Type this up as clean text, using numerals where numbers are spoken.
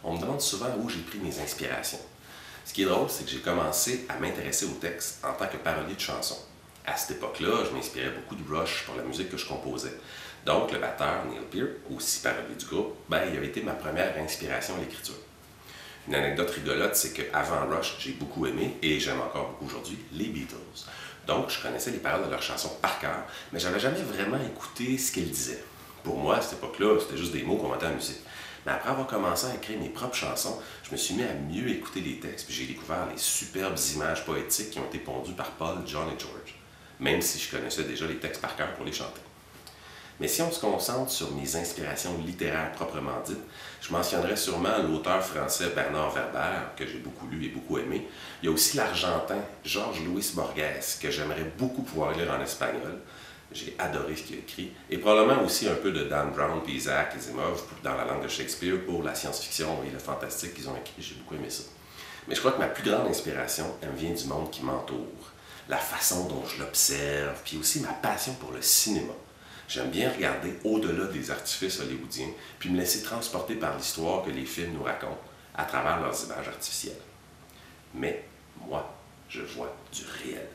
On me demande souvent où j'ai pris mes inspirations. Ce qui est drôle, c'est que j'ai commencé à m'intéresser au texte en tant que parolier de chansons. À cette époque-là, je m'inspirais beaucoup de Rush pour la musique que je composais. Donc, le batteur Neil Peart, aussi parolier du groupe, il avait été ma première inspiration à l'écriture. Une anecdote rigolote, c'est qu'avant Rush, j'ai beaucoup aimé, et j'aime encore beaucoup aujourd'hui, les Beatles. Donc, je connaissais les paroles de leurs chansons par cœur, mais j'avais jamais vraiment écouté ce qu'ils disaient. Pour moi, à cette époque-là, c'était juste des mots qu'on mettait en musique. Mais après avoir commencé à écrire mes propres chansons, je me suis mis à mieux écouter les textes, puis j'ai découvert les superbes images poétiques qui ont été pondues par Paul, John et George, même si je connaissais déjà les textes par cœur pour les chanter. Mais si on se concentre sur mes inspirations littéraires proprement dites, je mentionnerai sûrement l'auteur français Bernard Werber, que j'ai beaucoup lu et beaucoup aimé. Il y a aussi l'Argentin Jorge Luis Borges, que j'aimerais beaucoup pouvoir lire en espagnol. J'ai adoré ce qu'il a écrit. Et probablement aussi un peu de Dan Brown et Isaac Asimov dans la langue de Shakespeare pour la science-fiction et le fantastique qu'ils ont écrit. J'ai beaucoup aimé ça. Mais je crois que ma plus grande inspiration, elle me vient du monde qui m'entoure. La façon dont je l'observe, puis aussi ma passion pour le cinéma. J'aime bien regarder au-delà des artifices hollywoodiens, puis me laisser transporter par l'histoire que les films nous racontent à travers leurs images artificielles. Mais moi, je vois du réel.